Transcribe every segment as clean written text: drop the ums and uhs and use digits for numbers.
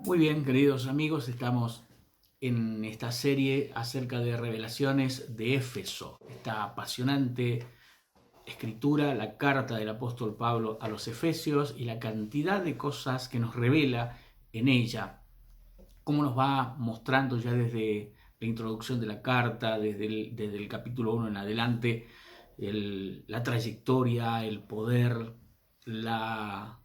Muy bien, queridos amigos, estamos en esta serie acerca de revelaciones de Éfeso, esta apasionante escritura, la carta del apóstol Pablo a los Efesios y la cantidad de cosas que nos revela en ella, cómo nos va mostrando ya desde la introducción de la carta, desde el capítulo 1 en adelante, la trayectoria, el poder, la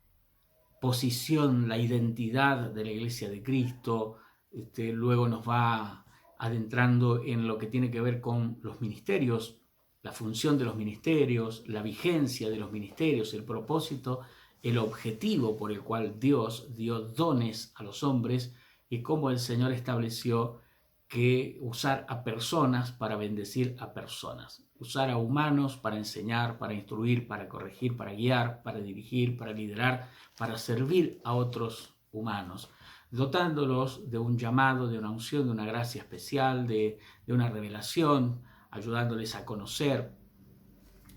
posición, la identidad de la Iglesia de Cristo. Luego nos va adentrando en lo que tiene que ver con los ministerios, la función de los ministerios, la vigencia de los ministerios, el propósito, el objetivo por el cual Dios dio dones a los hombres y cómo el Señor estableció que usar a personas para bendecir a personas, usar a humanos para enseñar, para instruir, para corregir, para guiar, para dirigir, para liderar, para servir a otros humanos, dotándolos de un llamado, de una unción, de una gracia especial, de una revelación, ayudándoles a conocer,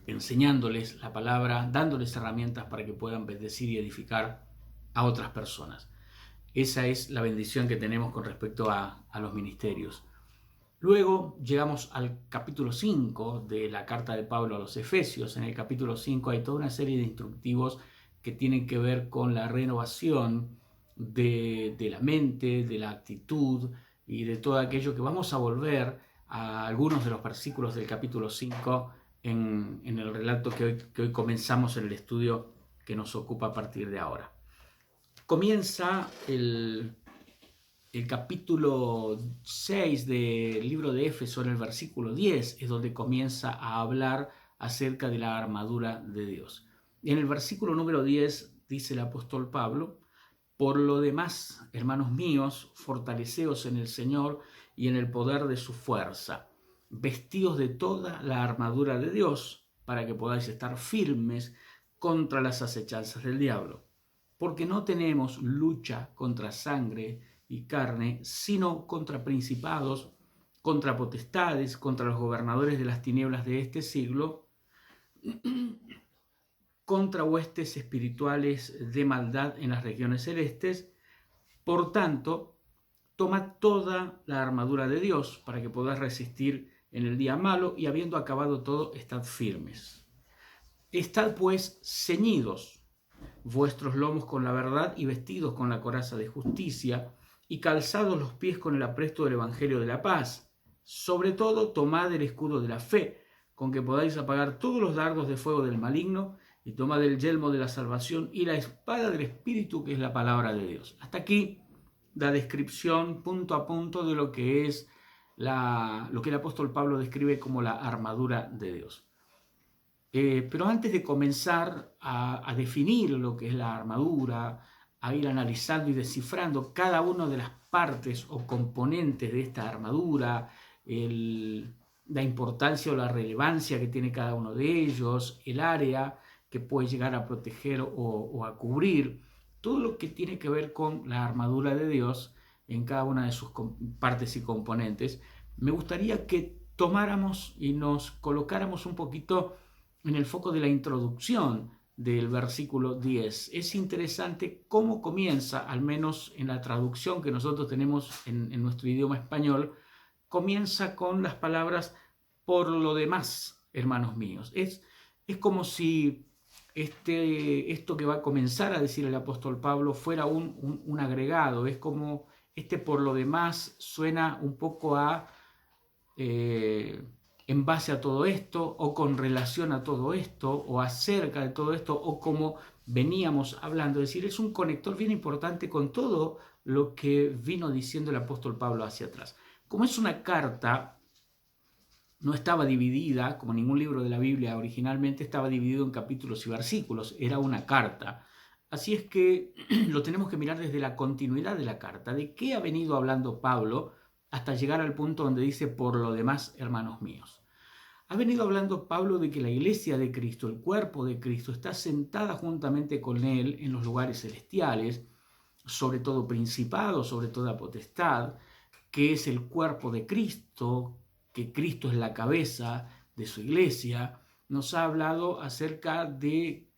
enseñándoles la palabra, dándoles herramientas para que puedan bendecir y edificar a otras personas. Esa es la bendición que tenemos con respecto a los ministerios. Luego llegamos al capítulo 5 de la carta de Pablo a los Efesios. En el capítulo 5 hay toda una serie de instructivos que tienen que ver con la renovación de la mente, de la actitud y de todo aquello que vamos a volver a algunos de los versículos del capítulo 5 en el relato que hoy comenzamos en el estudio que nos ocupa a partir de ahora. Comienza el capítulo 6 del libro de Éfeso, en el versículo 10, es donde comienza a hablar acerca de la armadura de Dios. En el versículo número 10 dice el apóstol Pablo: por lo demás, hermanos míos, fortaleceos en el Señor y en el poder de su fuerza, vestidos de toda la armadura de Dios, para que podáis estar firmes contra las acechanzas del diablo. Porque no tenemos lucha contra sangre y carne, sino contra principados, contra potestades, contra los gobernadores de las tinieblas de este siglo, contra huestes espirituales de maldad en las regiones celestes. Por tanto, tomad toda la armadura de Dios para que podáis resistir en el día malo, y habiendo acabado todo, estad firmes. Estad pues ceñidos vuestros lomos con la verdad y vestidos con la coraza de justicia y calzados los pies con el apresto del evangelio de la paz. Sobre todo, tomad el escudo de la fe, con que podáis apagar todos los dardos de fuego del maligno, y tomad el yelmo de la salvación y la espada del Espíritu, que es la palabra de Dios. Hasta aquí la descripción punto a punto de lo que es lo que el apóstol Pablo describe como la armadura de Dios. Pero antes de comenzar a definir lo que es la armadura, a ir analizando y descifrando cada una de las partes o componentes de esta armadura, la importancia o la relevancia que tiene cada uno de ellos, el área que puede llegar a proteger o a cubrir, todo lo que tiene que ver con la armadura de Dios en cada una de sus partes y componentes, me gustaría que tomáramos y nos colocáramos un poquito en el foco de la introducción del versículo 10. Es interesante cómo comienza, al menos en la traducción que nosotros tenemos en nuestro idioma español, comienza con las palabras por lo demás, hermanos míos. Es como si esto que va a comenzar a decir el apóstol Pablo fuera un agregado. Es como por lo demás suena un poco a en base a todo esto, o con relación a todo esto, o acerca de todo esto, o como veníamos hablando. Es decir, es un conector bien importante con todo lo que vino diciendo el apóstol Pablo hacia atrás. Como es una carta, no estaba dividida, como ningún libro de la Biblia originalmente estaba dividido en capítulos y versículos, era una carta. Así es que lo tenemos que mirar desde la continuidad de la carta, de qué ha venido hablando Pablo hasta llegar al punto donde dice por lo demás, hermanos míos. Ha venido hablando Pablo de que la iglesia de Cristo, el cuerpo de Cristo, está sentada juntamente con él en los lugares celestiales, sobre todo principado, sobre toda potestad, que es el cuerpo de Cristo, que Cristo es la cabeza de su iglesia. Nos ha hablado acerca de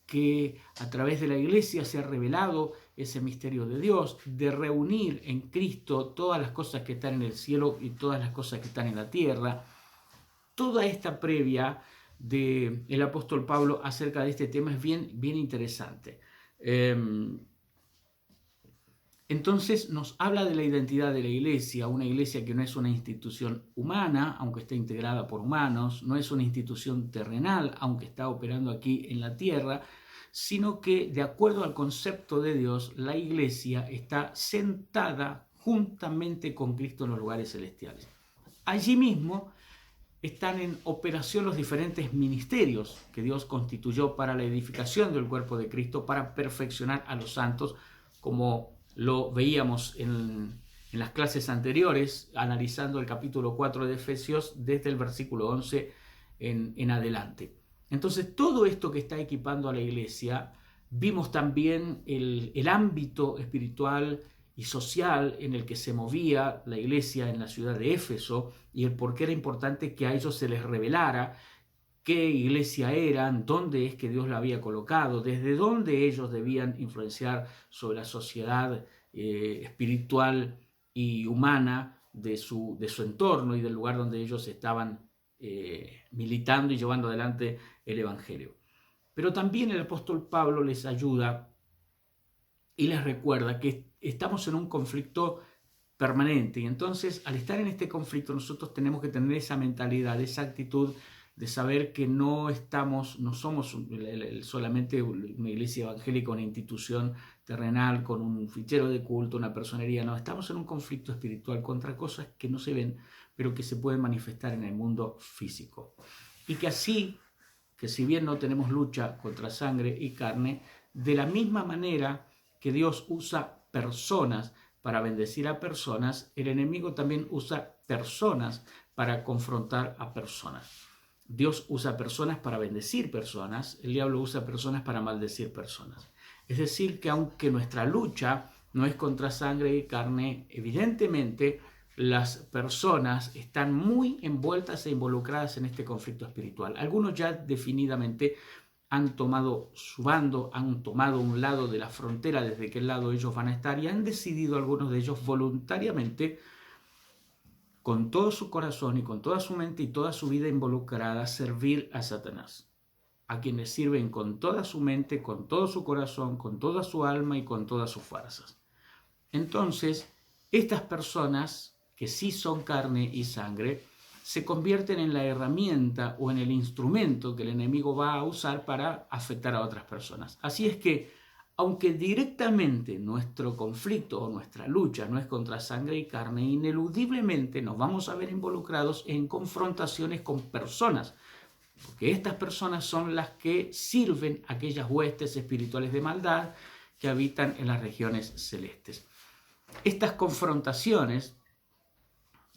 que a través de la iglesia se ha revelado ese misterio de Dios, de reunir en Cristo todas las cosas que están en el cielo y todas las cosas que están en la tierra. Toda esta previa del apóstol Pablo acerca de este tema es bien interesante. Entonces nos habla de la identidad de la iglesia, una iglesia que no es una institución humana, aunque está integrada por humanos, no es una institución terrenal, aunque está operando aquí en la tierra, sino que de acuerdo al concepto de Dios, la iglesia está sentada juntamente con Cristo en los lugares celestiales. Allí mismo están en operación los diferentes ministerios que Dios constituyó para la edificación del cuerpo de Cristo, para perfeccionar a los santos, como lo veíamos en las clases anteriores, analizando el capítulo 4 de Efesios desde el versículo 11 en adelante. Entonces, todo esto que está equipando a la iglesia, vimos también el ámbito espiritual y social en el que se movía la iglesia en la ciudad de Éfeso y el por qué era importante que a ellos se les revelara qué iglesia eran, dónde es que Dios la había colocado, desde dónde ellos debían influenciar sobre la sociedad espiritual y humana de su entorno y del lugar donde ellos estaban militando y llevando adelante el Evangelio. Pero también el apóstol Pablo les ayuda y les recuerda que estamos en un conflicto permanente, y entonces al estar en este conflicto nosotros tenemos que tener esa mentalidad, esa actitud de saber que no somos solamente una iglesia evangélica, una institución terrenal con un fichero de culto, una personería. No, estamos en un conflicto espiritual contra cosas que no se ven, pero que se pueden manifestar en el mundo físico. Y que así, que si bien no tenemos lucha contra sangre y carne, de la misma manera que Dios usa personas para bendecir a personas, el enemigo también usa personas para confrontar a personas. Dios usa personas para bendecir personas, el diablo usa personas para maldecir personas. Es decir, que aunque nuestra lucha no es contra sangre y carne, evidentemente las personas están muy envueltas e involucradas en este conflicto espiritual. Algunos ya definidamente han tomado su bando, han tomado un lado de la frontera desde qué lado ellos van a estar y han decidido algunos de ellos voluntariamente, con todo su corazón y con toda su mente y toda su vida involucrada, servir a Satanás, a quienes sirven con toda su mente, con todo su corazón, con toda su alma y con todas sus fuerzas. Entonces, estas personas que sí son carne y sangre, se convierten en la herramienta o en el instrumento que el enemigo va a usar para afectar a otras personas. Así es que, aunque directamente nuestro conflicto o nuestra lucha no es contra sangre y carne, ineludiblemente nos vamos a ver involucrados en confrontaciones con personas, porque estas personas son las que sirven a aquellas huestes espirituales de maldad que habitan en las regiones celestes. Estas confrontaciones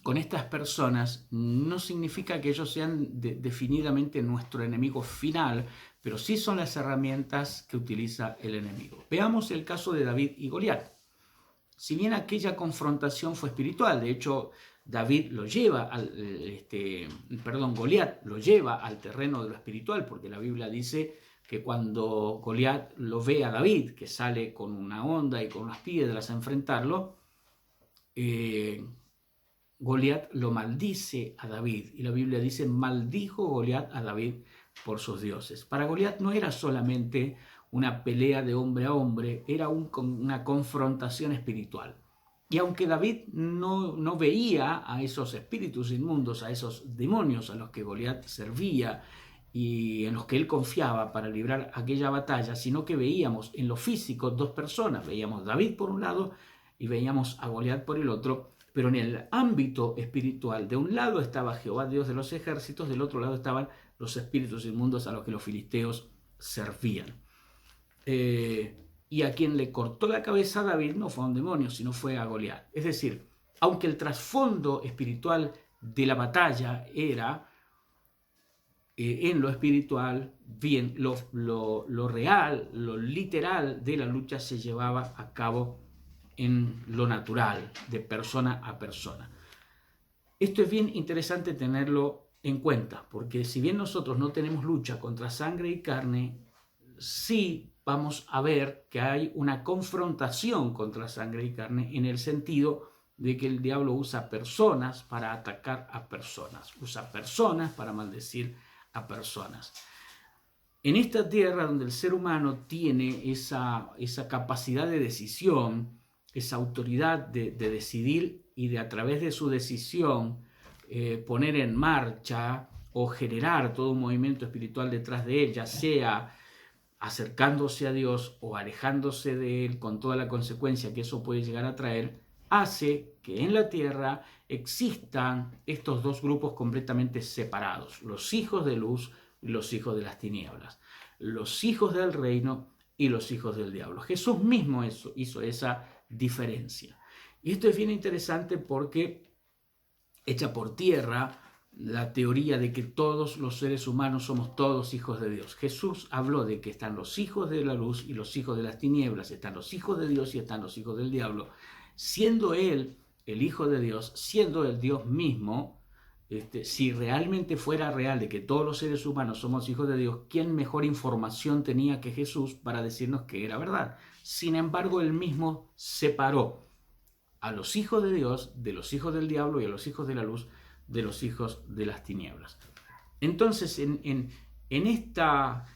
con estas personas no significa que ellos sean definidamente nuestro enemigo final, pero sí son las herramientas que utiliza el enemigo. Veamos el caso de David y Goliat. Si bien aquella confrontación fue espiritual, de hecho Goliat lo lleva al terreno de lo espiritual, porque la Biblia dice que cuando Goliat lo ve a David, que sale con una honda y con unas piedras a enfrentarlo, Goliat lo maldice a David, y la Biblia dice: maldijo Goliat a David por sus dioses. Para Goliat no era solamente una pelea de hombre a hombre, era una confrontación espiritual. Y aunque David no veía a esos espíritus inmundos, a esos demonios a los que Goliat servía y en los que él confiaba para librar aquella batalla, sino que veíamos en lo físico dos personas, veíamos a David por un lado y veíamos a Goliat por el otro. Pero en el ámbito espiritual, de un lado estaba Jehová, Dios de los ejércitos, del otro lado estaban los espíritus inmundos a los que los filisteos servían. Y a quien le cortó la cabeza a David no fue a un demonio, sino fue a Goliat. Es decir, aunque el trasfondo espiritual de la batalla era en lo espiritual, bien, lo real, lo literal de la lucha se llevaba a cabo en lo natural, de persona a persona. Esto es bien interesante tenerlo en cuenta, porque si bien nosotros no tenemos lucha contra sangre y carne, sí vamos a ver que hay una confrontación contra sangre y carne en el sentido de que el diablo usa personas para atacar a personas, usa personas para maldecir a personas. En esta tierra donde el ser humano tiene esa capacidad de decisión, esa autoridad de decidir y de a través de su decisión poner en marcha o generar todo un movimiento espiritual detrás de él, ya sea acercándose a Dios o alejándose de Él con toda la consecuencia que eso puede llegar a traer, hace que en la tierra existan estos dos grupos completamente separados, los hijos de luz y los hijos de las tinieblas, los hijos del reino y los hijos del diablo. Jesús mismo hizo esa diferencia. Y esto es bien interesante porque echa por tierra la teoría de que todos los seres humanos somos todos hijos de Dios. Jesús habló de que están los hijos de la luz y los hijos de las tinieblas, están los hijos de Dios y están los hijos del diablo. Siendo Él el Hijo de Dios, siendo el Dios mismo, si realmente fuera real de que todos los seres humanos somos hijos de Dios, ¿quién mejor información tenía que Jesús para decirnos que era verdad? Sin embargo, Él mismo separó a los hijos de Dios de los hijos del diablo y a los hijos de la luz de los hijos de las tinieblas. Entonces, en esta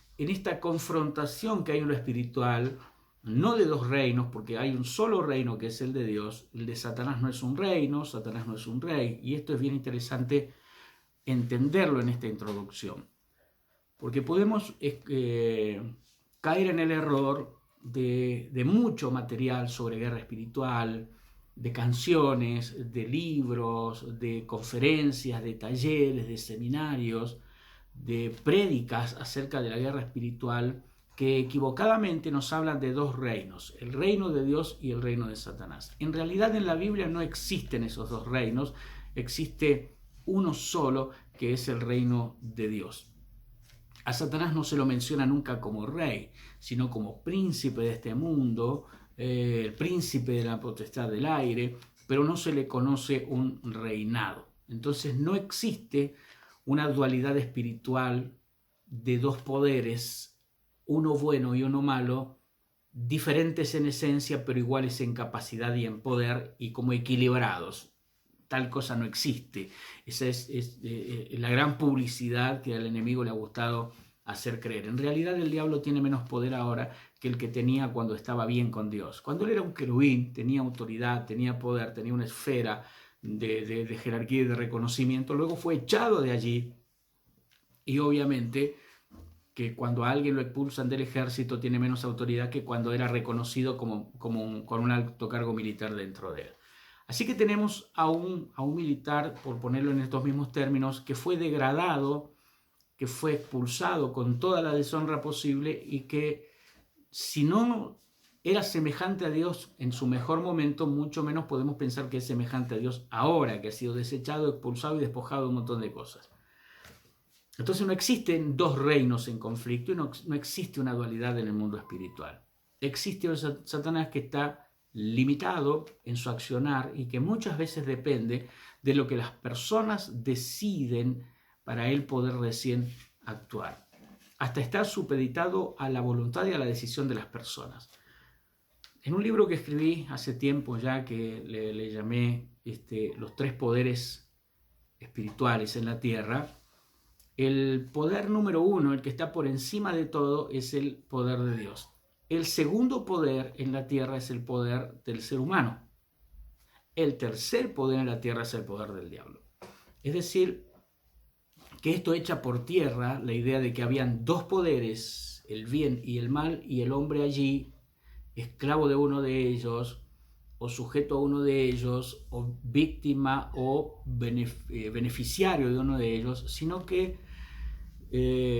confrontación que hay en lo espiritual, no de dos reinos, porque hay un solo reino que es el de Dios, el de Satanás no es un reino, Satanás no es un rey, y esto es bien interesante entenderlo en esta introducción, porque podemos caer en el error de mucho material sobre guerra espiritual, de canciones, de libros, de conferencias, de talleres, de seminarios, de prédicas acerca de la guerra espiritual que equivocadamente nos hablan de dos reinos, el reino de Dios y el reino de Satanás. En realidad en la Biblia no existen esos dos reinos, existe uno solo que es el reino de Dios. A Satanás no se lo menciona nunca como rey, sino como príncipe de este mundo, el príncipe de la potestad del aire, pero no se le conoce un reinado. Entonces no existe una dualidad espiritual de dos poderes, uno bueno y uno malo, diferentes en esencia, pero iguales en capacidad y en poder y como equilibrados. Tal cosa no existe. Esa es la gran publicidad que al enemigo le ha gustado hacer creer. En realidad el diablo tiene menos poder ahora que el que tenía cuando estaba bien con Dios. Cuando él era un querubín, tenía autoridad, tenía poder, tenía una esfera de jerarquía y de reconocimiento. Luego fue echado de allí y obviamente que cuando a alguien lo expulsan del ejército tiene menos autoridad que cuando era reconocido con un alto cargo militar dentro de él. Así que tenemos a un militar, por ponerlo en estos mismos términos, que fue degradado, que fue expulsado con toda la deshonra posible y que si no era semejante a Dios en su mejor momento, mucho menos podemos pensar que es semejante a Dios ahora, que ha sido desechado, expulsado y despojado de un montón de cosas. Entonces no existen dos reinos en conflicto y no existe una dualidad en el mundo espiritual. Existe un Satanás que está limitado en su accionar y que muchas veces depende de lo que las personas deciden para él poder recién actuar. Hasta estar supeditado a la voluntad y a la decisión de las personas. En un libro que escribí hace tiempo ya que le llamé los tres poderes espirituales en la tierra, el poder número uno, el que está por encima de todo, es el poder de Dios. El segundo poder en la tierra es el poder del ser humano. El tercer poder en la tierra es el poder del diablo. Es decir, que esto echa por tierra la idea de que habían dos poderes, el bien y el mal, y el hombre allí, esclavo de uno de ellos, o sujeto a uno de ellos, o víctima o beneficiario de uno de ellos, sino que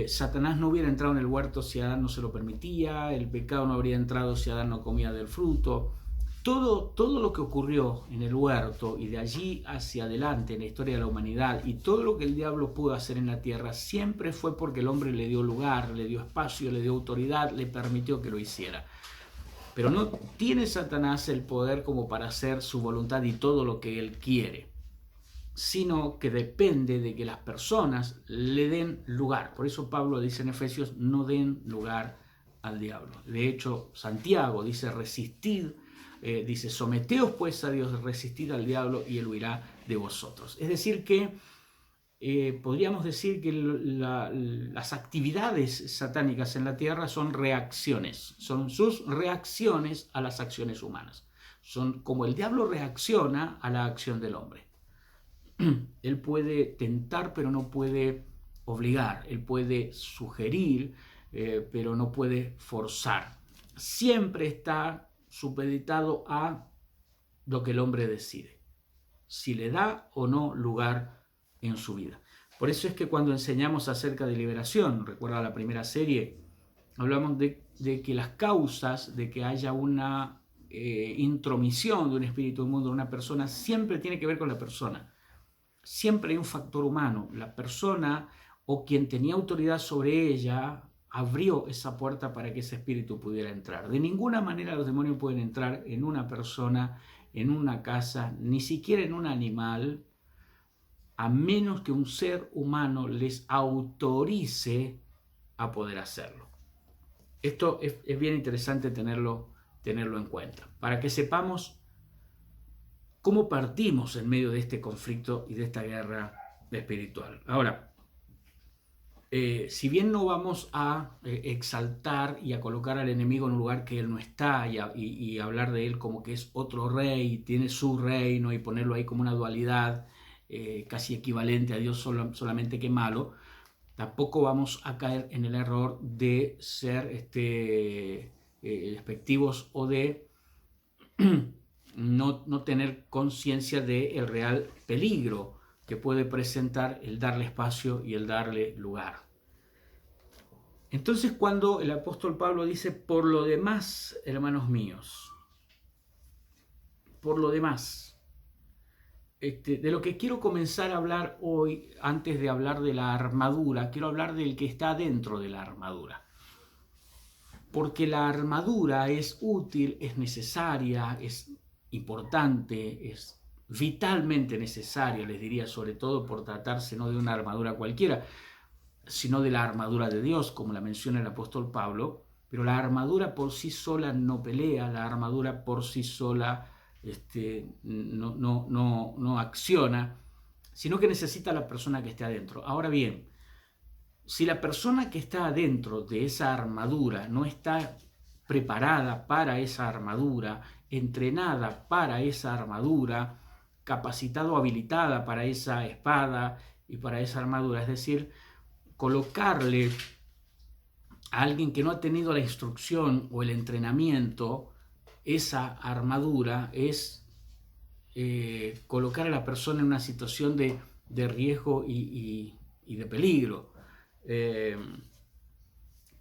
Satanás no hubiera entrado en el huerto si Adán no se lo permitía, el pecado no habría entrado si Adán no comía del fruto. Todo lo que ocurrió en el huerto y de allí hacia adelante en la historia de la humanidad y todo lo que el diablo pudo hacer en la tierra siempre fue porque el hombre le dio lugar, le dio espacio, le dio autoridad, le permitió que lo hiciera. Pero no tiene Satanás el poder como para hacer su voluntad y todo lo que él quiere, sino que depende de que las personas le den lugar. Por eso Pablo dice en Efesios, no den lugar al diablo. De hecho, Santiago dice resistid, dice someteos pues a Dios, resistid al diablo y él huirá de vosotros. Es decir que podríamos decir que las actividades satánicas en la tierra son reacciones, son sus reacciones a las acciones humanas. Son como el diablo reacciona a la acción del hombre. Él puede tentar, pero no puede obligar. Él puede sugerir, pero no puede forzar. Siempre está supeditado a lo que el hombre decide, si le da o no lugar en su vida. Por eso es que cuando enseñamos acerca de liberación, recuerda la primera serie, hablamos de que las causas de que haya una intromisión de un espíritu inmundo en una persona siempre tiene que ver con la persona. Siempre hay un factor humano. La persona o quien tenía autoridad sobre ella abrió esa puerta para que ese espíritu pudiera entrar. De ninguna manera los demonios pueden entrar en una persona, en una casa, ni siquiera en un animal, a menos que un ser humano les autorice a poder hacerlo. Esto es bien interesante tenerlo en cuenta, para que sepamos cómo partimos en medio de este conflicto y de esta guerra espiritual. Ahora, si bien no vamos a exaltar y a colocar al enemigo en un lugar que él no está y hablar de él como que es otro rey, tiene su reino y ponerlo ahí como una dualidad casi equivalente a Dios solamente que malo, tampoco vamos a caer en el error de ser despectivos o de no tener conciencia del real peligro que puede presentar el darle espacio y el darle lugar. Entonces, cuando el apóstol Pablo dice, por lo demás, hermanos míos, por lo demás, de lo que quiero comenzar a hablar hoy, antes de hablar de la armadura, quiero hablar del que está dentro de la armadura. Porque la armadura es útil, es necesaria, es importante, es vitalmente necesaria, les diría, sobre todo por tratarse no de una armadura cualquiera, sino de la armadura de Dios, como la menciona el apóstol Pablo. Pero la armadura por sí sola no pelea, la armadura por sí sola no acciona, sino que necesita a la persona que esté adentro. Ahora bien, si la persona que está adentro de esa armadura no está preparada para esa armadura, entrenada para esa armadura, capacitada o habilitada para esa espada y para esa armadura, es decir, colocarle a alguien que no ha tenido la instrucción o el entrenamiento esa armadura es colocar a la persona en una situación de riesgo y de peligro.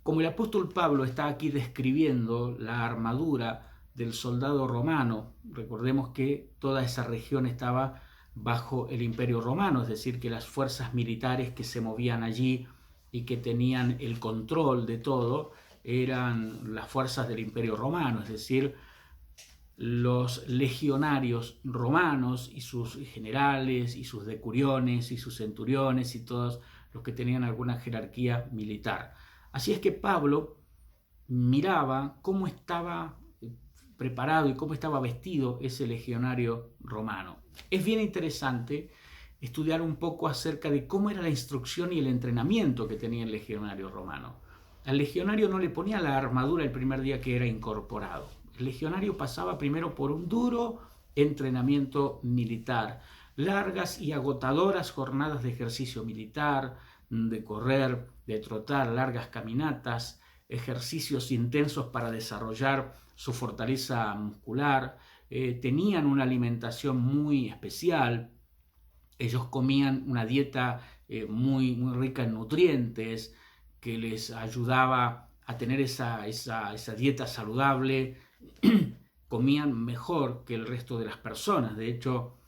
Como el apóstol Pablo está aquí describiendo la armadura del soldado romano, recordemos que toda esa región estaba bajo el Imperio Romano, es decir, que las fuerzas militares que se movían allí y que tenían el control de todo eran las fuerzas del Imperio Romano, es decir, los legionarios romanos y sus generales y sus decuriones y sus centuriones y todos los que tenían alguna jerarquía militar. Así es que Pablo miraba cómo estaba preparado y cómo estaba vestido ese legionario romano. Es bien interesante estudiar un poco acerca de cómo era la instrucción y el entrenamiento que tenía el legionario romano. Al legionario no le ponía la armadura el primer día que era incorporado. El legionario pasaba primero por un duro entrenamiento militar, largas y agotadoras jornadas de ejercicio militar, de correr, de trotar, largas caminatas, ejercicios intensos para desarrollar su fortaleza muscular. Tenían una alimentación muy especial. Ellos comían una dieta muy rica en nutrientes que les ayudaba a tener esa dieta saludable. Comían mejor que el resto de las personas. De hecho,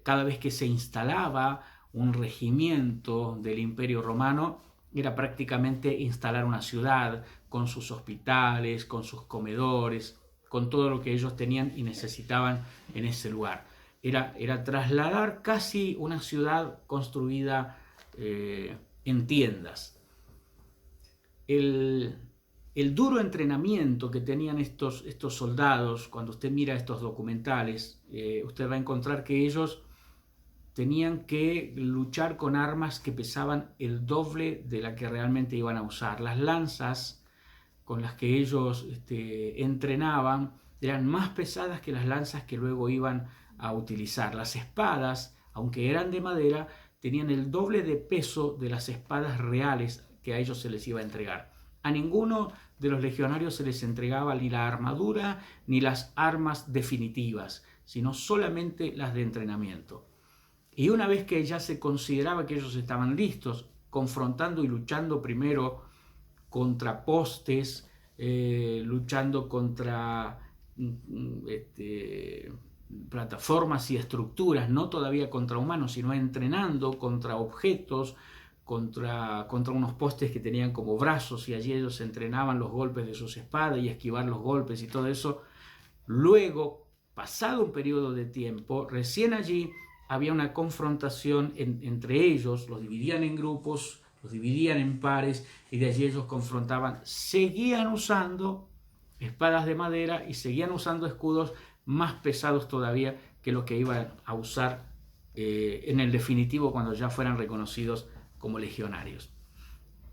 cada vez que se instalaba un regimiento del Imperio Romano, era prácticamente instalar una ciudad con sus hospitales, con sus comedores, con todo lo que ellos tenían y necesitaban en ese lugar. Era trasladar casi una ciudad construida en tiendas. El el duro entrenamiento que tenían estos soldados. Cuando usted mira estos documentales, usted va a encontrar que ellos tenían que luchar con armas que pesaban el doble de la que realmente iban a usar. Las lanzas con las que ellos entrenaban eran más pesadas que las lanzas que luego iban a utilizar. Las espadas, aunque eran de madera, tenían el doble de peso de las espadas reales que a ellos se les iba a entregar. A ninguno de los legionarios se les entregaba ni la armadura ni las armas definitivas, sino solamente las de entrenamiento. Y una vez que ya se consideraba que ellos estaban listos, confrontando y luchando primero contra postes, luchando contra plataformas y estructuras, no todavía contra humanos, sino entrenando contra objetos, contra unos postes que tenían como brazos, y allí ellos entrenaban los golpes de sus espadas y esquivar los golpes y todo eso. Luego, pasado un periodo de tiempo, recién allí había una confrontación entre ellos, los dividían en grupos, los dividían en pares, y de allí ellos confrontaban. Seguían usando espadas de madera y seguían usando escudos más pesados todavía que lo que iban a usar en el definitivo cuando ya fueran reconocidos como legionarios.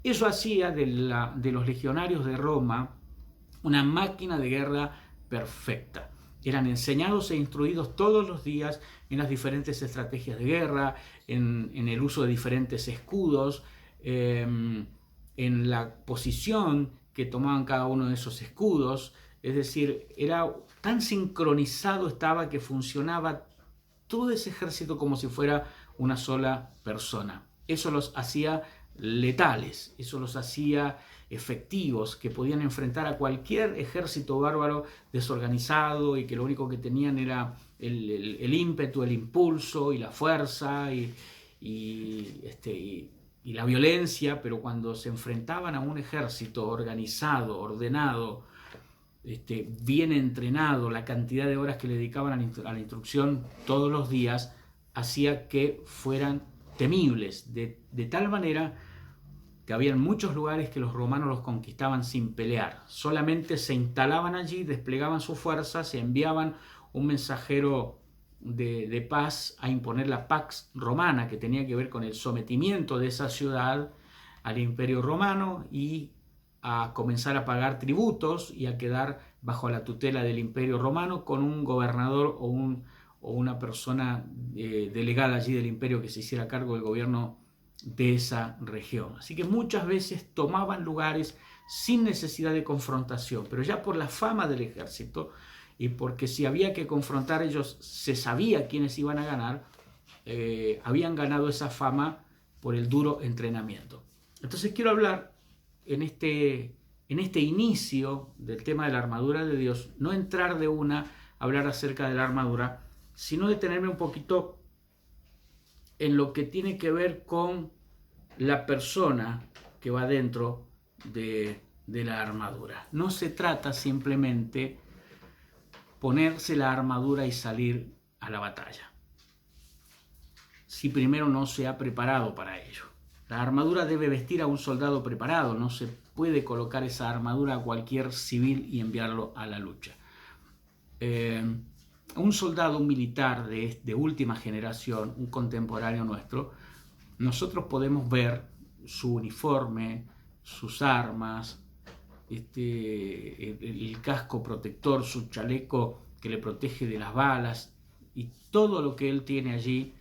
Eso hacía de los legionarios de Roma una máquina de guerra perfecta. Eran enseñados e instruidos todos los días en las diferentes estrategias de guerra, en el uso de diferentes escudos, en la posición que tomaban cada uno de esos escudos. Es decir, era tan sincronizado estaba que funcionaba todo ese ejército como si fuera una sola persona. Eso los hacía letales, eso los hacía efectivos, que podían enfrentar a cualquier ejército bárbaro desorganizado y que lo único que tenían era el ímpetu, el impulso y la fuerza y la violencia. Pero cuando se enfrentaban a un ejército organizado, ordenado, bien entrenado, la cantidad de horas que le dedicaban a la instrucción todos los días hacía que fueran temibles, de tal manera que había muchos lugares que los romanos los conquistaban sin pelear. Solamente se instalaban allí, desplegaban su fuerza, se enviaban un mensajero de paz a imponer la Pax Romana, que tenía que ver con el sometimiento de esa ciudad al Imperio Romano y a comenzar a pagar tributos y a quedar bajo la tutela del Imperio Romano, con un gobernador o una persona delegada allí del imperio que se hiciera cargo del gobierno de esa región. Así que muchas veces tomaban lugares sin necesidad de confrontación, pero ya por la fama del ejército y porque si había que confrontar ellos se sabía quiénes iban a ganar, habían ganado esa fama por el duro entrenamiento. Entonces quiero hablar en este inicio del tema de la armadura de Dios, no entrar de una a hablar acerca de la armadura, sino detenerme un poquito en lo que tiene que ver con la persona que va dentro de la armadura. No se trata simplemente ponerse la armadura y salir a la batalla, si primero no se ha preparado para ello. La armadura debe vestir a un soldado preparado, no se puede colocar esa armadura a cualquier civil y enviarlo a la lucha. Un soldado, un militar de última generación, un contemporáneo nuestro, nosotros podemos ver su uniforme, sus armas, el casco protector, su chaleco que le protege de las balas y todo lo que él tiene allí.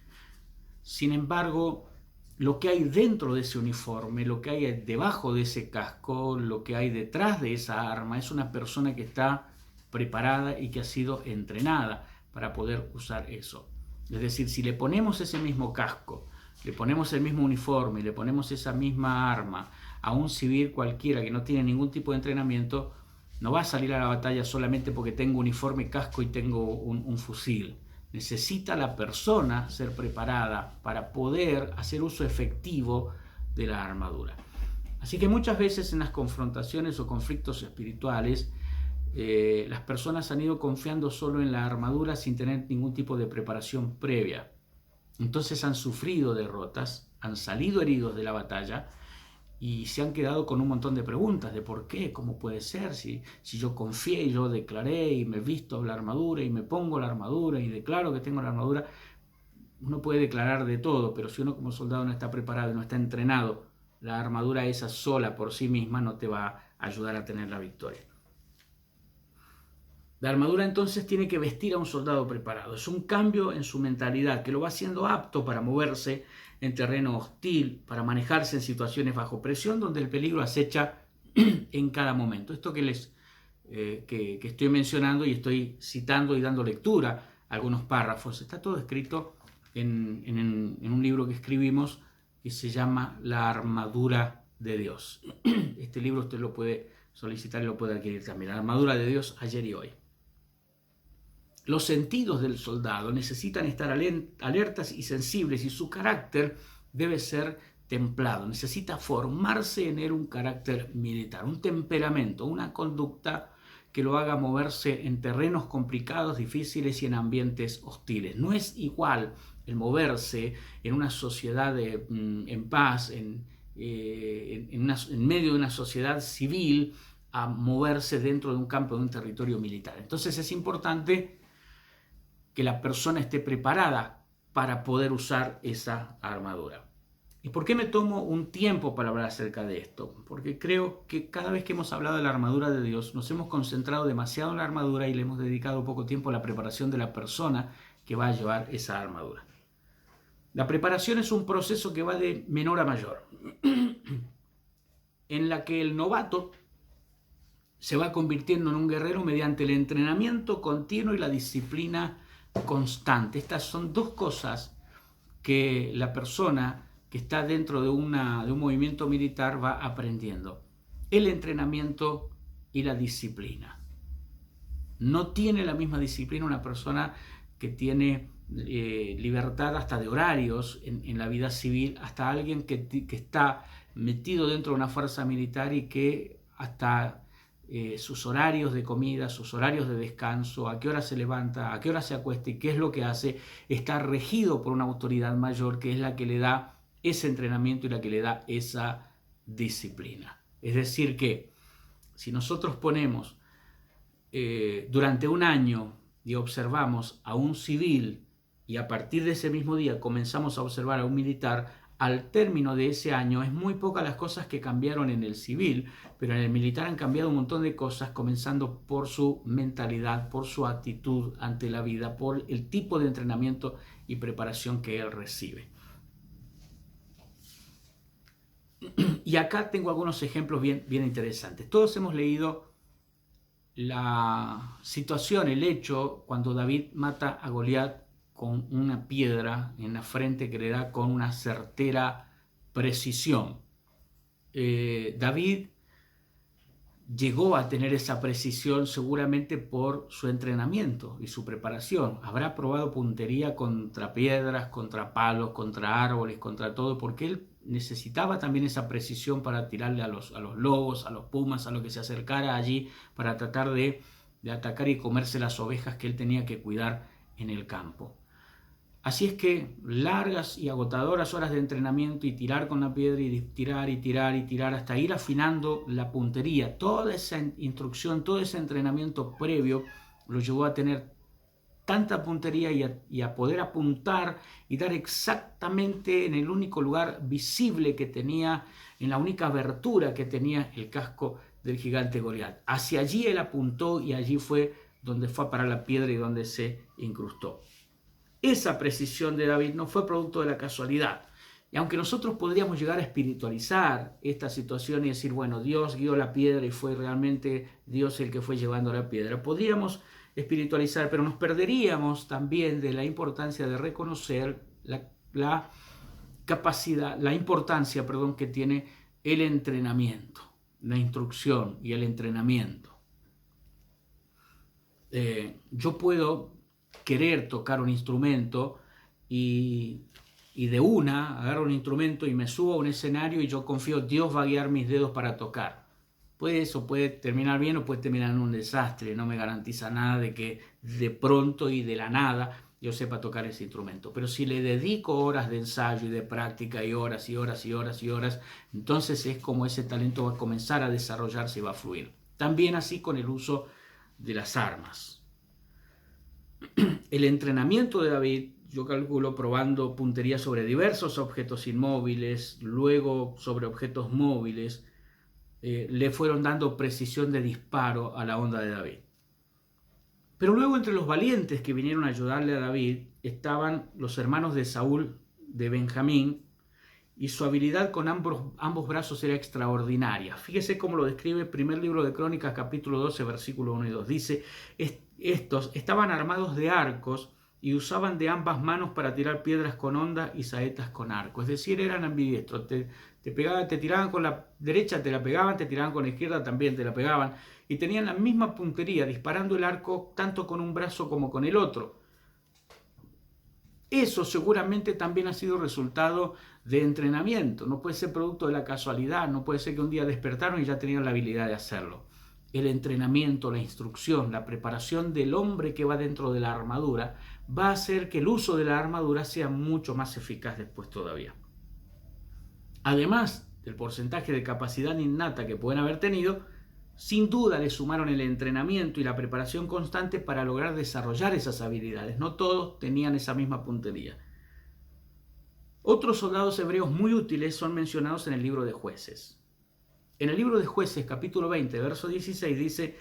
Sin embargo, lo que hay dentro de ese uniforme, lo que hay debajo de ese casco, lo que hay detrás de esa arma, es una persona que está preparada y que ha sido entrenada para poder usar eso. Es decir, si le ponemos ese mismo casco, le ponemos el mismo uniforme, le ponemos esa misma arma a un civil cualquiera que no tiene ningún tipo de entrenamiento, no va a salir a la batalla solamente porque tengo uniforme, casco y tengo un fusil. Necesita la persona ser preparada para poder hacer uso efectivo de la armadura. Así que muchas veces en las confrontaciones o conflictos espirituales, las personas han ido confiando solo en la armadura sin tener ningún tipo de preparación previa. Entonces han sufrido derrotas, han salido heridos de la batalla y se han quedado con un montón de preguntas de por qué, cómo puede ser, si yo confié y yo declaré y me visto la armadura y me pongo la armadura y declaro que tengo la armadura. Uno puede declarar de todo, pero si uno como soldado no está preparado y no está entrenado, la armadura esa sola por sí misma no te va a ayudar a tener la victoria. La armadura entonces tiene que vestir a un soldado preparado. Es un cambio en su mentalidad que lo va haciendo apto para moverse en terreno hostil, para manejarse en situaciones bajo presión donde el peligro acecha en cada momento. Esto que estoy mencionando y estoy citando y dando lectura a algunos párrafos, está todo escrito en un libro que escribimos que se llama La Armadura de Dios. Este libro usted lo puede solicitar y lo puede adquirir también. La Armadura de Dios, ayer y hoy. Los sentidos del soldado necesitan estar alertas y sensibles y su carácter debe ser templado. Necesita formarse en él un carácter militar, un temperamento, una conducta que lo haga moverse en terrenos complicados, difíciles y en ambientes hostiles. No es igual el moverse en una sociedad en paz, en medio de una sociedad civil, a moverse dentro de un campo, de un territorio militar. Entonces es importante que la persona esté preparada para poder usar esa armadura. ¿Y por qué me tomo un tiempo para hablar acerca de esto? Porque creo que cada vez que hemos hablado de la armadura de Dios, nos hemos concentrado demasiado en la armadura y le hemos dedicado poco tiempo a la preparación de la persona que va a llevar esa armadura. La preparación es un proceso que va de menor a mayor, en la que el novato se va convirtiendo en un guerrero mediante el entrenamiento continuo y la disciplina constante. Estas son dos cosas que la persona que está dentro de un movimiento militar va aprendiendo: el entrenamiento y la disciplina. No tiene la misma disciplina una persona que tiene libertad hasta de horarios en la vida civil, hasta alguien que está metido dentro de una fuerza militar y que hasta sus horarios de comida, sus horarios de descanso, a qué hora se levanta, a qué hora se acuesta y qué es lo que hace, está regido por una autoridad mayor que es la que le da ese entrenamiento y la que le da esa disciplina. Es decir que si nosotros ponemos durante un año y observamos a un civil y a partir de ese mismo día comenzamos a observar a un militar, al término de ese año es muy pocas las cosas que cambiaron en el civil, pero en el militar han cambiado un montón de cosas, comenzando por su mentalidad, por su actitud ante la vida, por el tipo de entrenamiento y preparación que él recibe. Y acá tengo algunos ejemplos bien interesantes. Todos hemos leído la situación, el hecho, cuando David mata a Goliat con una piedra en la frente que le da con una certera precisión. David llegó a tener esa precisión seguramente por su entrenamiento y su preparación. Habrá probado puntería contra piedras, contra palos, contra árboles, contra todo, porque él necesitaba también esa precisión para tirarle a los lobos, a los pumas, a lo que se acercara allí, para tratar de atacar y comerse las ovejas que él tenía que cuidar en el campo. Así es que largas y agotadoras horas de entrenamiento y tirar con la piedra y tirar hasta ir afinando la puntería. Toda esa instrucción, todo ese entrenamiento previo lo llevó a tener tanta puntería y a poder apuntar y dar exactamente en el único lugar visible que tenía, en la única abertura que tenía el casco del gigante Goliat. Hacia allí él apuntó y allí fue donde fue a parar la piedra y donde se incrustó. Esa precisión de David no fue producto de la casualidad. Y aunque nosotros podríamos llegar a espiritualizar esta situación y decir, bueno, Dios guió la piedra y fue realmente Dios el que fue llevando la piedra, podríamos espiritualizar, pero nos perderíamos también de la importancia de reconocer la capacidad, la importancia, que tiene el entrenamiento, la instrucción y el entrenamiento. Yo puedo querer tocar un instrumento y de agarro un instrumento y me subo a un escenario y yo confío, Dios va a guiar mis dedos para tocar. Eso puede terminar bien o puede terminar en un desastre. No me garantiza nada de que de pronto y de la nada yo sepa tocar ese instrumento. Pero si le dedico horas de ensayo y de práctica y horas y horas y horas y horas, entonces es como ese talento va a comenzar a desarrollarse y va a fluir. También así con el uso de las armas. El entrenamiento de David, yo calculo, probando puntería sobre diversos objetos inmóviles, luego sobre objetos móviles, le fueron dando precisión de disparo a la onda de David. Pero luego entre los valientes que vinieron a ayudarle a David estaban los hermanos de Saúl, de Benjamín, y su habilidad con ambos brazos era extraordinaria. Fíjese cómo lo describe el primer libro de Crónicas, capítulo 12, versículo 1 y 2. Dice, estos estaban armados de arcos y usaban de ambas manos para tirar piedras con honda y saetas con arco. Es decir, eran ambidiestros. Te pegaban, te tiraban con la derecha, te la pegaban, te tiraban con la izquierda, también te la pegaban. Y tenían la misma puntería, disparando el arco tanto con un brazo como con el otro. Eso seguramente también ha sido resultado de entrenamiento. No puede ser producto de la casualidad, no puede ser que un día despertaron y ya tenían la habilidad de hacerlo. El entrenamiento, la instrucción, la preparación del hombre que va dentro de la armadura va a hacer que el uso de la armadura sea mucho más eficaz después todavía. Además del porcentaje de capacidad innata que pueden haber tenido, sin duda le sumaron el entrenamiento y la preparación constante para lograr desarrollar esas habilidades. No todos tenían esa misma puntería. Otros soldados hebreos muy útiles son mencionados en el libro de Jueces. En el libro de Jueces, capítulo 20, verso 16, dice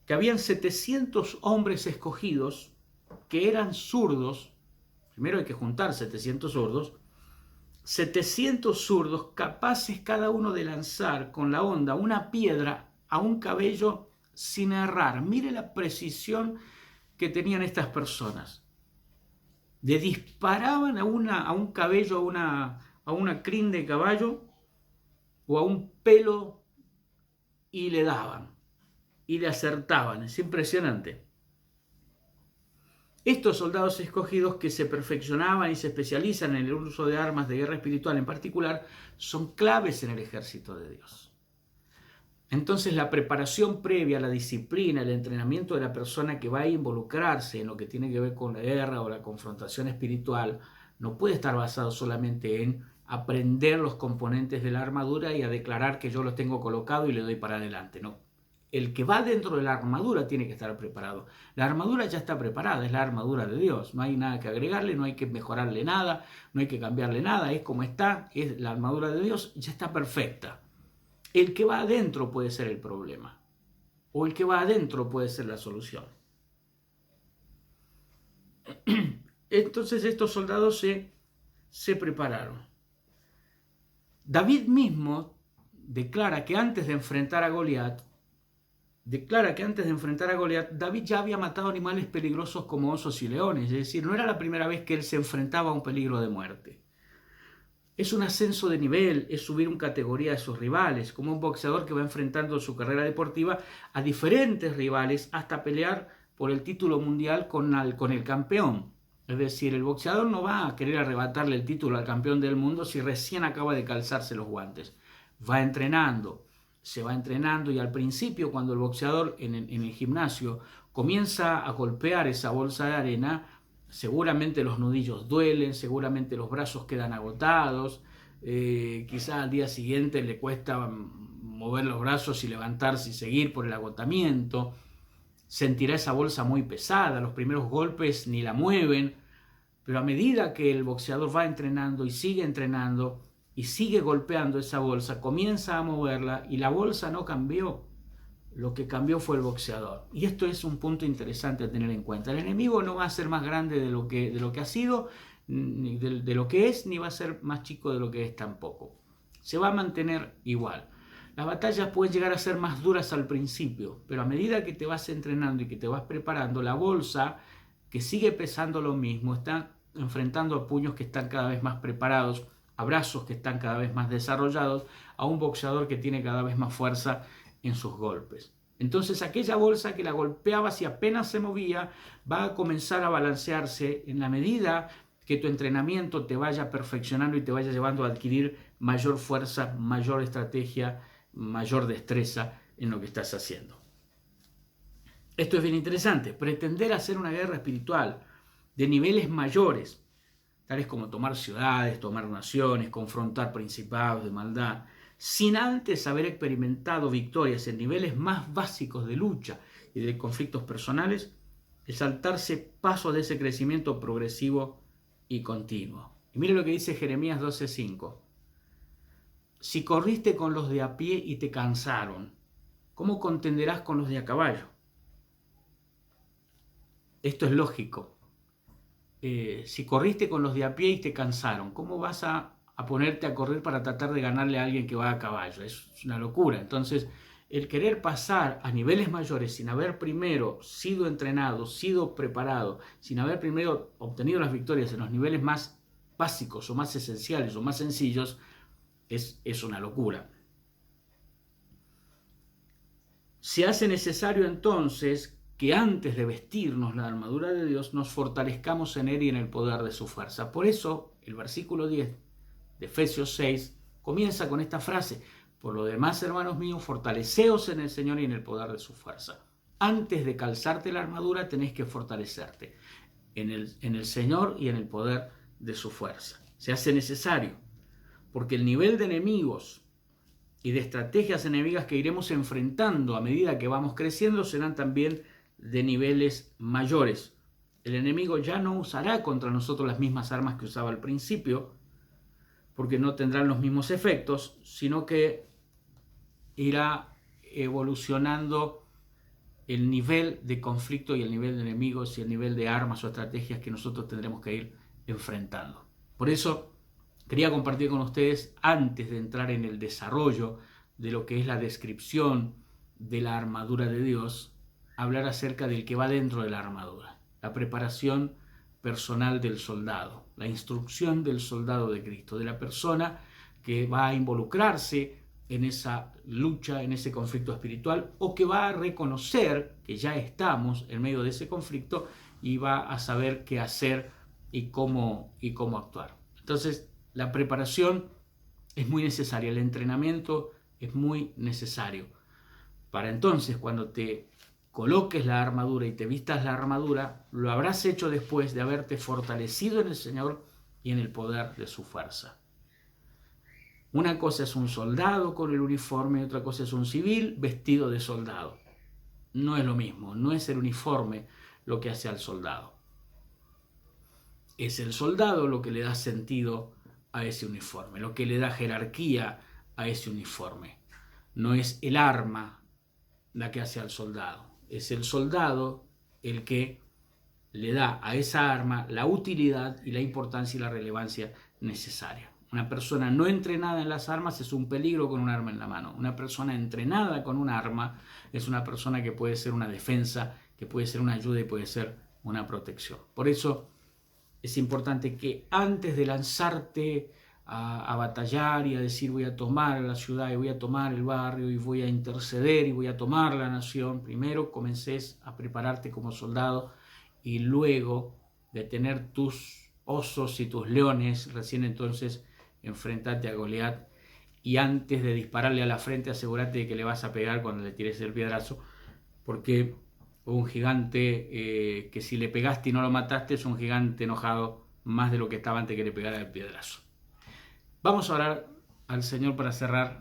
que habían 700 hombres escogidos que eran zurdos. Primero hay que juntar 700 zurdos. 700 zurdos capaces cada uno de lanzar con la honda una piedra a un cabello sin errar. Mire la precisión que tenían estas personas. Le disparaban a un cabello, a una crin de caballo o a un pelo y le daban y le acertaban. Es impresionante. Estos soldados escogidos que se perfeccionaban y se especializan en el uso de armas de guerra espiritual en particular son claves en el ejército de Dios. Entonces la preparación previa, la disciplina, el entrenamiento de la persona que va a involucrarse en lo que tiene que ver con la guerra o la confrontación espiritual no puede estar basado solamente en aprender los componentes de la armadura y a declarar que yo los tengo colocado y le doy para adelante. No. El que va dentro de la armadura tiene que estar preparado. La armadura ya está preparada, es la armadura de Dios. No hay nada que agregarle, no hay que mejorarle nada, no hay que cambiarle nada, es como está, es la armadura de Dios, ya está perfecta. El que va adentro puede ser el problema, o el que va adentro puede ser la solución. Entonces estos soldados se prepararon. David mismo declara que antes de enfrentar a Goliat, David ya había matado animales peligrosos como osos y leones, es decir, no era la primera vez que él se enfrentaba a un peligro de muerte. Es un ascenso de nivel, es subir una categoría de sus rivales, como un boxeador que va enfrentando su carrera deportiva a diferentes rivales hasta pelear por el título mundial con el campeón. Es decir, el boxeador no va a querer arrebatarle el título al campeón del mundo si recién acaba de calzarse los guantes. Va entrenando, se va entrenando y al principio cuando el boxeador en el gimnasio comienza a golpear esa bolsa de arena, seguramente los nudillos duelen, seguramente los brazos quedan agotados, quizás al día siguiente le cuesta mover los brazos y levantarse y seguir por el agotamiento, sentirá esa bolsa muy pesada, los primeros golpes ni la mueven, pero a medida que el boxeador va entrenando y sigue golpeando esa bolsa, comienza a moverla y la bolsa no cambió. Lo que cambió fue el boxeador. Y esto es un punto interesante a tener en cuenta. El enemigo no va a ser más grande de lo que ha sido, ni de lo que es, ni va a ser más chico de lo que es tampoco. Se va a mantener igual. Las batallas pueden llegar a ser más duras al principio, pero a medida que te vas entrenando y que te vas preparando, la bolsa, que sigue pesando lo mismo, está enfrentando a puños que están cada vez más preparados, a brazos que están cada vez más desarrollados, a un boxeador que tiene cada vez más fuerza en sus golpes. Entonces aquella bolsa que la golpeaba si apenas se movía va a comenzar a balancearse en la medida que tu entrenamiento te vaya perfeccionando y te vaya llevando a adquirir mayor fuerza, mayor estrategia, mayor destreza en lo que estás haciendo. Esto es bien interesante. Pretender hacer una guerra espiritual de niveles mayores, tales como tomar ciudades, tomar naciones, confrontar principados de maldad, sin antes haber experimentado victorias en niveles más básicos de lucha y de conflictos personales, es saltarse paso de ese crecimiento progresivo y continuo. Y mire lo que dice Jeremías 12:5. Si corriste con los de a pie y te cansaron, ¿cómo contenderás con los de a caballo? Esto es lógico. Si corriste con los de a pie y te cansaron, ¿cómo vas a ponerte a correr para tratar de ganarle a alguien que va a caballo? Es una locura. Entonces, el querer pasar a niveles mayores sin haber primero sido entrenado, sido preparado, sin haber primero obtenido las victorias en los niveles más básicos o más esenciales o más sencillos, es una locura. Se hace necesario entonces que antes de vestirnos la armadura de Dios nos fortalezcamos en Él y en el poder de su fuerza. Por eso el versículo 10 de Efesios 6 comienza con esta frase: por lo demás, hermanos míos, fortaleceos en el Señor y en el poder de su fuerza. Antes de calzarte la armadura tenés que fortalecerte en el Señor y en el poder de su fuerza. Se hace necesario porque el nivel de enemigos y de estrategias enemigas que iremos enfrentando a medida que vamos creciendo serán también de niveles mayores. El enemigo ya no usará contra nosotros las mismas armas que usaba al principio, porque no tendrán los mismos efectos, sino que irá evolucionando el nivel de conflicto y el nivel de enemigos y el nivel de armas o estrategias que nosotros tendremos que ir enfrentando. Por eso quería compartir con ustedes, antes de entrar en el desarrollo de lo que es la descripción de la armadura de Dios, hablar acerca del que va dentro de la armadura, la preparación personal del soldado, la instrucción del soldado de Cristo, de la persona que va a involucrarse en esa lucha, en ese conflicto espiritual, o que va a reconocer que ya estamos en medio de ese conflicto y va a saber qué hacer y cómo actuar. Entonces, la preparación es muy necesaria, el entrenamiento es muy necesario. Para entonces, cuando te coloques la armadura y te vistas la armadura, lo habrás hecho después de haberte fortalecido en el Señor y en el poder de su fuerza. Una cosa es un soldado con el uniforme y otra cosa es un civil vestido de soldado. No es lo mismo, no es el uniforme lo que hace al soldado. Es el soldado lo que le da sentido a ese uniforme, lo que le da jerarquía a ese uniforme. No es el arma la que hace al soldado, es el soldado el que le da a esa arma la utilidad y la importancia y la relevancia necesaria. Una persona no entrenada en las armas es un peligro con un arma en la mano. Una persona entrenada con un arma es una persona que puede ser una defensa, que puede ser una ayuda y puede ser una protección. Por eso es importante que antes de lanzarte a batallar y a decir voy a tomar la ciudad y voy a tomar el barrio y voy a interceder y voy a tomar la nación, primero comences a prepararte como soldado y luego de tener tus osos y tus leones, recién entonces enfrentate a Goliat y antes de dispararle a la frente asegúrate de que le vas a pegar cuando le tires el piedrazo, porque un gigante que si le pegaste y no lo mataste es un gigante enojado más de lo que estaba antes que le pegara el piedrazo. Vamos a orar al Señor para cerrar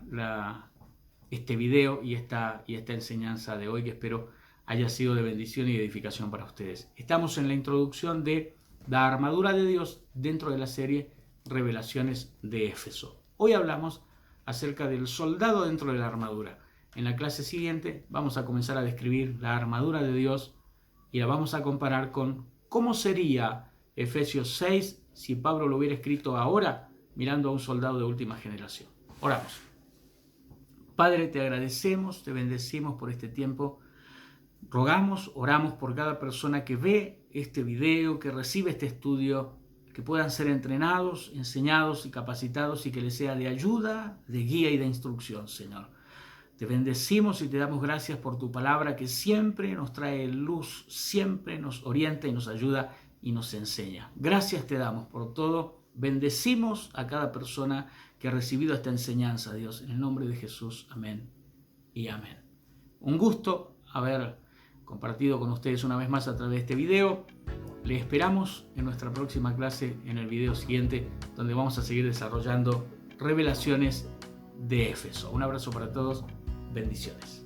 este video y esta enseñanza de hoy, que espero haya sido de bendición y de edificación para ustedes. Estamos en la introducción de la armadura de Dios dentro de la serie Revelaciones de Éfeso. Hoy hablamos acerca del soldado dentro de la armadura. En la clase siguiente vamos a comenzar a describir la armadura de Dios y la vamos a comparar con cómo sería Efesios 6 si Pablo lo hubiera escrito ahora mirando a un soldado de última generación. Oramos. Padre, te agradecemos, te bendecimos por este tiempo. Rogamos, oramos por cada persona que ve este video, que recibe este estudio, que puedan ser entrenados, enseñados y capacitados y que les sea de ayuda, de guía y de instrucción, Señor. Te bendecimos y te damos gracias por tu palabra que siempre nos trae luz, siempre nos orienta y nos ayuda y nos enseña. Gracias te damos por todo. Bendecimos a cada persona que ha recibido esta enseñanza, Dios, en el nombre de Jesús. Amén y amén. Un gusto haber compartido con ustedes una vez más a través de este video. Le esperamos en nuestra próxima clase, en el video siguiente, donde vamos a seguir desarrollando revelaciones de Éfeso. Un abrazo para todos, bendiciones.